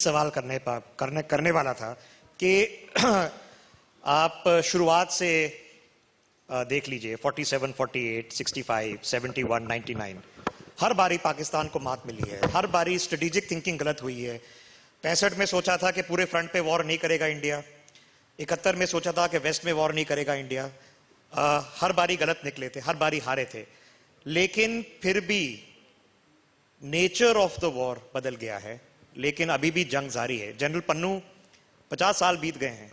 सवाल करने वाला था कि आप शुरुआत से देख लीजिए 47, 48, 65, 71, 99 हर बारी पाकिस्तान को मात मिली है। हर बारी स्ट्रेटेजिक थिंकिंग गलत हुई है। 65 में सोचा था कि पूरे फ्रंट पे वॉर नहीं करेगा इंडिया। 71 में सोचा था कि वेस्ट में वॉर नहीं करेगा इंडिया। हर बारी गलत निकले थे, हर बारी हारे थे, लेकिन फिर भी नेचर ऑफ द वॉर बदल गया है। लेकिन अभी भी जंग जारी है। जनरल पन्नू 50 साल बीत गए हैं,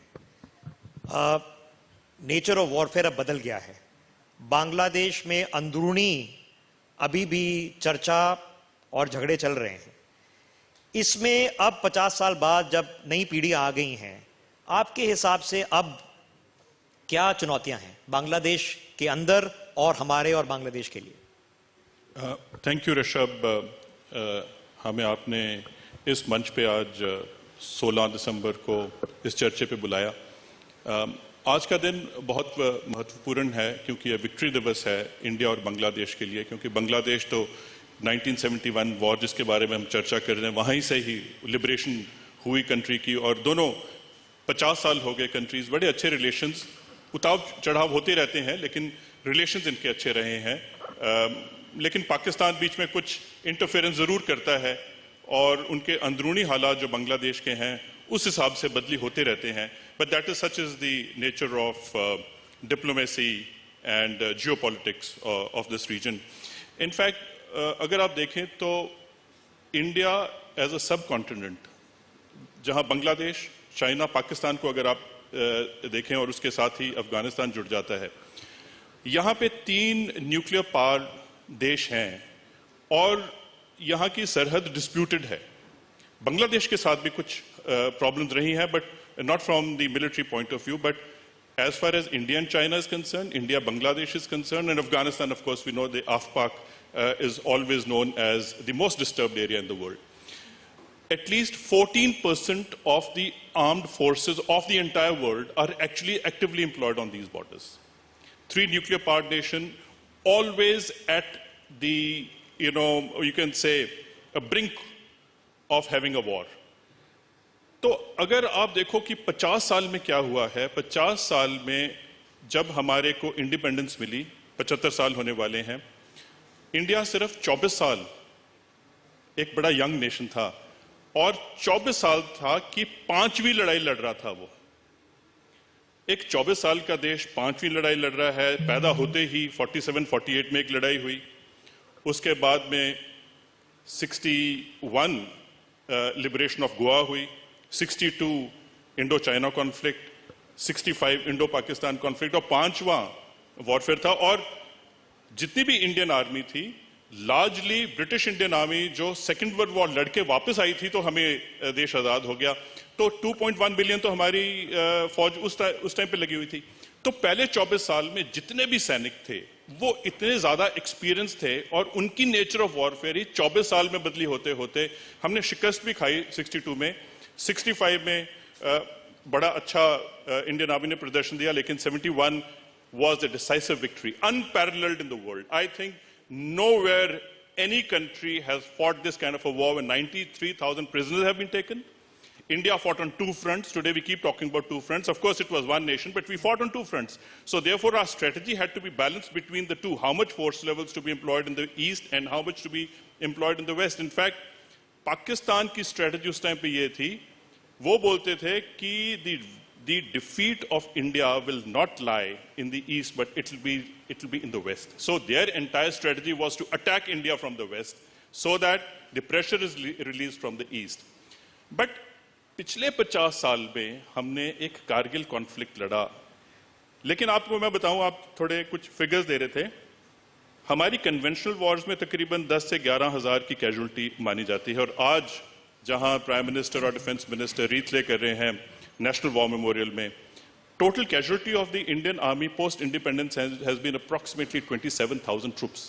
नेचर ऑफ वॉरफेयर अब बदल गया है। बांग्लादेश में अंदरूनी अभी भी चर्चा और झगड़े चल रहे हैं। इसमें अब 50 साल बाद जब नई पीढ़ियां आ गई हैं, आपके हिसाब से अब क्या चुनौतियां हैं बांग्लादेश के अंदर और हमारे और बांग्लादेश के लिए? Thank you Rishabh. हमें आपने इस मंच पे आज 16 दिसंबर को इस चर्चे पे बुलाया। आज का दिन बहुत महत्वपूर्ण है क्योंकि यह विक्ट्री दिवस है इंडिया और बांग्लादेश के लिए, क्योंकि बांग्लादेश तो 1971 वॉर जिसके बारे में हम चर्चा कर रहे हैं वहीं से ही लिबरेशन हुई कंट्री की, और दोनों 50 साल हो गए कंट्रीज, बड़े अच्छे रिलेशंस, उतार चढ़ाव होते रहते हैं लेकिन रिलेशंस इनके अच्छे रहे हैं। लेकिन पाकिस्तान बीच में कुछ इंटरफेरेंस ज़रूर करता है और उनके अंदरूनी हालात जो बांग्लादेश के हैं उस हिसाब से बदली होते रहते हैं। But that is such is the nature of diplomacy and geopolitics of this region. In fact अगर आप देखें तो इंडिया एज अ सब कॉन्टिनेंट, जहां बांग्लादेश, चाइना, पाकिस्तान को अगर आप देखें और उसके साथ ही अफगानिस्तान जुड़ जाता है, यहाँ पे 3 न्यूक्लियर पावर देश हैं और यहाँ की सरहद डिस्प्यूटेड है। बांग्लादेश के साथ भी कुछ प्रॉब्लम्स रही हैं, but not from the military point of view, but as far as India and China is concern, India Bangladesh is concern, and Afghanistan of course we know the AFPAC is always known as the most disturbed area in the world. At least 14% of the armed forces of the entire world are actually actively employed on these borders. 3 nuclear power nation, always at the, you can say, a brink of having a war. तो अगर आप देखो कि 50 साल में क्या हुआ है, 50 साल में जब हमारे को इंडिपेंडेंस मिली, 75 साल होने वाले हैं, इंडिया सिर्फ 24 साल एक बड़ा यंग नेशन था और 24 साल था कि 5वीं लड़ाई लड़ रहा था। वो एक 24 साल का देश 5वीं लड़ाई लड़ रहा है। पैदा होते ही 47-48 में एक लड़ाई हुई, उसके बाद में 61 लिबरेशन ऑफ गोवा हुई, 62 Indo China conflict, 65 Indo Pakistan conflict और 5वां वॉरफेयर था। और जितनी भी इंडियन आर्मी थी, लार्जली ब्रिटिश इंडियन आर्मी जो सेकेंड वर्ल्ड वॉर लड़के वापस आई थी तो हमें देश आजाद हो गया, तो 2.1 बिलियन तो हमारी फौज उस टाइम पे लगी हुई थी। तो पहले 24 साल में जितने भी सैनिक थे वो इतने ज्यादा एक्सपीरियंस थे और उनकी नेचर ऑफ वॉरफेयर ही 24 साल में बदली होते होते हमने शिकस्त भी खाई 62 में, 65 में बड़ा अच्छा इंडियन आर्मी ने प्रदर्शन दिया, लेकिन 71 was a decisive victory, unparalleled in the world. I think nowhere any country has fought this kind of a war when 93,000 prisoners have been taken. India fought on 2 fronts. Today we keep talking about 2 fronts. Of course it was one nation, but we fought on 2 fronts. So therefore our strategy had to be balanced between the two. How much force levels to be employed in the east and how much to be employed in the west. In fact, Pakistan की strategy उस time पे ये थी, वो बोलते थे कि the defeat of India will not lie in the east, but it will be in the west. So their entire strategy was to attack India from the west so that the pressure is released from the east. But पिछले 50 साल में हमने एक Kargil conflict लड़ा, लेकिन आपको मैं बताऊं, आप थोड़े कुछ फिगर्स दे रहे थे, हमारी कन्वेंशनल वॉर्स में तकरीबन 10 से 11 हज़ार की कैजुअल्टी मानी जाती है। और आज जहां प्राइम मिनिस्टर और डिफेंस मिनिस्टर रीप्ले कर रहे हैं नेशनल वॉर मेमोरियल में, total casualty of the Indian army post independence has been approximately 27,000 troops.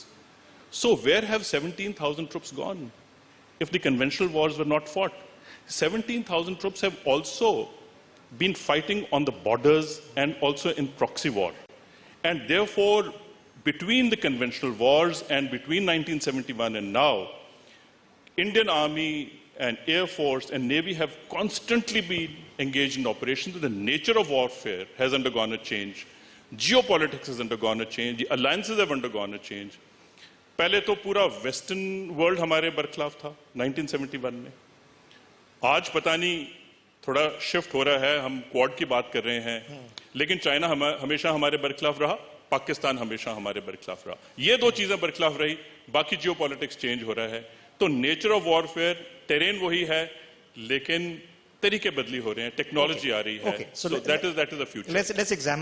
So where have 17,000 troops gone if the conventional wars were not fought? 17,000 troops have also been fighting on the borders and also in proxy war. And therefore, between the conventional wars and between 1971 and now, Indian Army and Air Force and Navy have constantly been engaged in operations. The nature of warfare has undergone a change. Geopolitics has undergone a change. The alliances have undergone a change. पहले तो पूरा western world हमारे बरखिलाफ था 1971 में. आज पता नहीं थोड़ा शिफ्ट हो रहा है, हम क्वाड की बात कर रहे हैं, लेकिन चाइना हमेशा हमारे बरखिलाफ रहा, पाकिस्तान हमेशा हमारे बरखिलाफ रहा. ये दो चीजें बरखिलाफ रही, बाकी जियोपॉलिटिक्स चेंज हो रहा है. तो नेचर ऑफ वॉरफेयर, टेरेन वही है, लेकिन तरीके बदली हो रहे हैं, टेक्नोलॉजी आ रही है. Okay. So that is the future. Let's examine